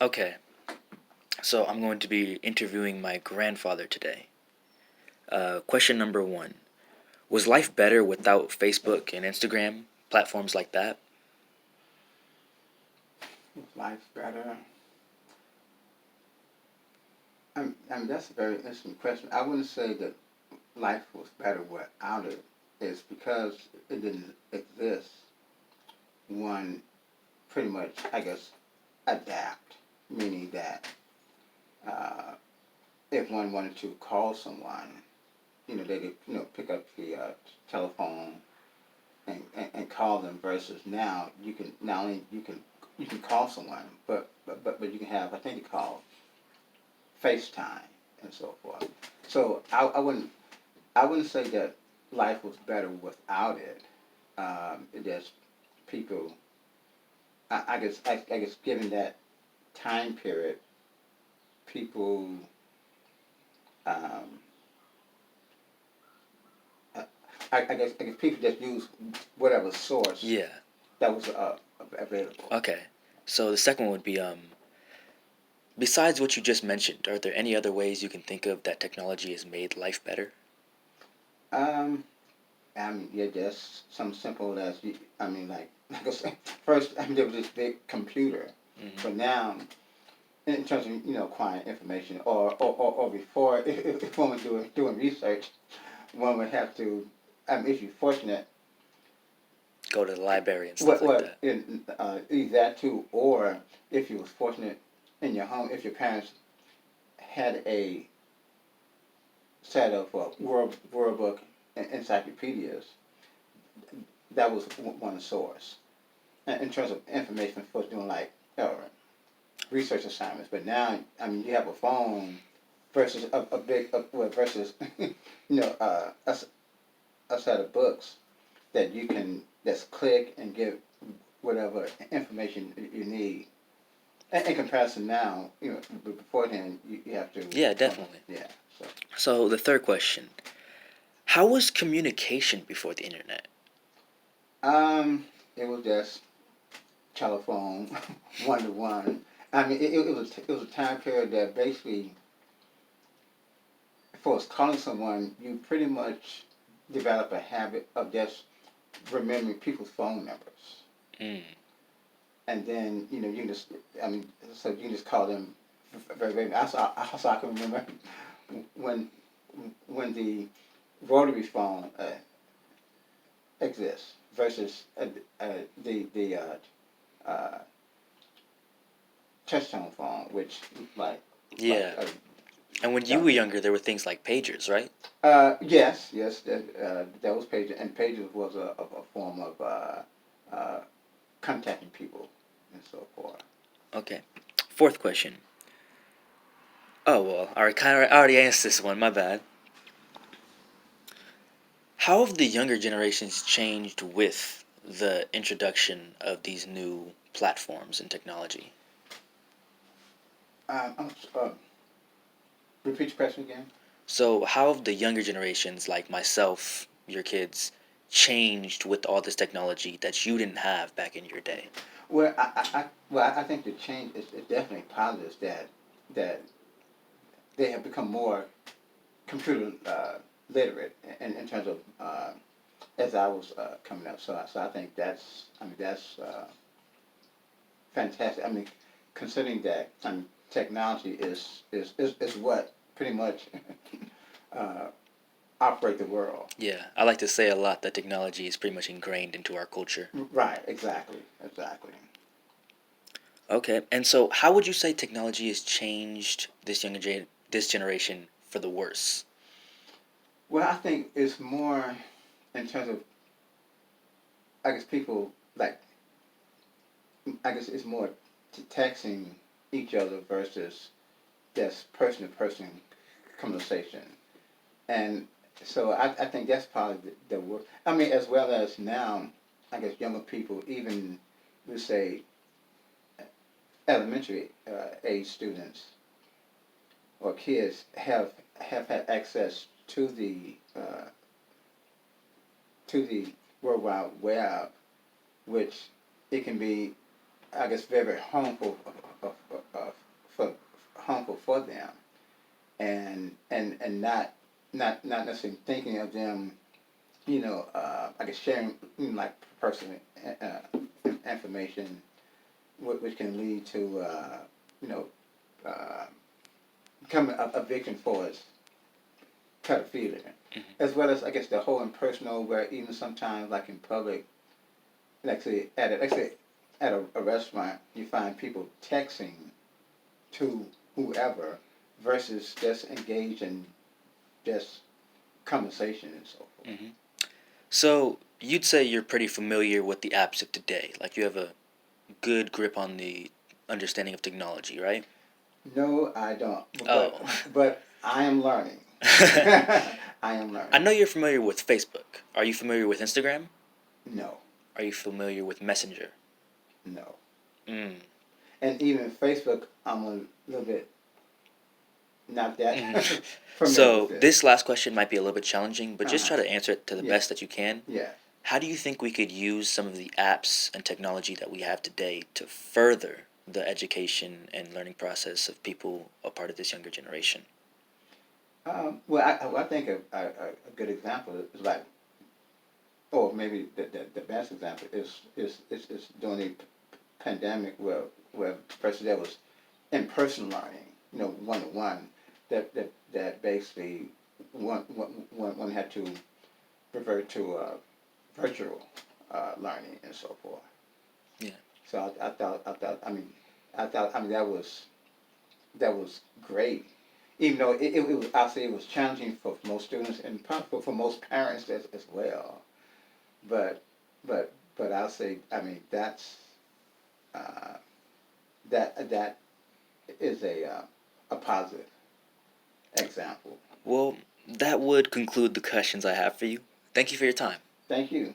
Okay, so I'm going to be interviewing my grandfather today. Question number one. Was life better without Facebook and Instagram, platforms like that? Life's better. I mean, that's a very interesting question. I wouldn't say that life was better without it. It's because it didn't exist. One pretty much, I guess, adapt, meaning that uh, if one wanted to call someone, they could, pick up the telephone and call them. Versus now, you can not only you can call someone, but you can have, I think, they call FaceTime and so forth. So I wouldn't say that life was better without it. It just people. I guess given that time period, people. Um, I, I guess people just use whatever source Yeah. that was available. Okay. So the second one would be besides what you just mentioned, are there any other ways you can think of that technology has made life better? Um, yeah, just some simple as you. I mean, like I said, first, there was this big computer, Hmm. but now in terms of acquiring information, or before, if one was doing research, one would have to, if you're fortunate, Go to the library and stuff what like what that. in either that too, or if you was fortunate in your home, if your parents had a set of world book encyclopedias, that was one source in terms of information for doing like research assignments. But now, I mean, you have a phone versus a big well, versus a set of books that you can just click and get whatever information you need. In comparison now, beforehand you have to Yeah, go, definitely. yeah. So So the third question. How was communication before the internet? um, it was just telephone, one to one. I mean, it was a time period that basically, for us calling someone, you pretty much develop a habit of just remembering people's phone numbers, Mm. and then you can just, I mean, so you can just call them very very. I can remember when when the rotary phone exists versus the uh, touch tone phone, which like Yeah. And when you uh, were younger, there were things like pagers, right? yes, that was pages, and pages was a form of uh, contacting people and so forth. Okay. Fourth question. Oh well, I already answered this one. My bad. How have the younger generations changed with the introduction of these new platforms and technology? Um, I'm, uh, Repeat your question again. So, how have the younger generations, like myself, your kids, changed with all this technology that you didn't have back in your day? Well, I think the change is definitely positive, that they have become more computer literate in terms of as I was coming up. So I think that's fantastic. I mean, considering that technology is what pretty much uh, operate the world. Yeah, I like to say a lot that technology is pretty much ingrained into our culture. Right. Exactly. Exactly. Okay, and so how would you say technology has changed this generation for the worse? Well, I think it's more in terms of, I guess, people like, I guess it's more texting each other versus just person to person conversation. And so I think that's probably the work. I mean, as well as now, I guess younger people, even we say elementary age students or kids have had access to the World Wide Web, which it can be, I guess, very, very harmful for them, and not necessarily thinking of them, I guess sharing like personal information, which can lead to you know uh, becoming a victim for us pedophilia, as well as I guess the whole impersonal, where even sometimes like in public, like say at a restaurant, you find people texting to whoever versus just engage in just conversation and so forth. Hmm. So you'd say you're pretty familiar with the apps of today. Like you have a good grip on the understanding of technology, right? No, I don't. Oh. But I am learning. I am I learning. know you're familiar with Facebook. Are you familiar with Instagram? No, Are you familiar with Messenger? no. Mm. And even Facebook, I'm a little bit not that Hmm. familiar with So it. this last question might be a little bit challenging, but just Uh-huh. try to answer it to the Yeah, best that you can. yeah. How do you think we could use some of the apps and technology that we have today to further the education and learning process of people a part of this younger generation? Well, I think a good example is like, or maybe the best example is during the pandemic where first there was in-person learning, one-to-one, that basically one had to revert to virtual learning and so forth. Yeah. So I mean that was great, even though it was I say it was challenging for most students and probably for most parents as well. But but I'll say I mean uh, that is a positive example. Well, that would conclude the questions I have for you. Thank you for your time. Thank you.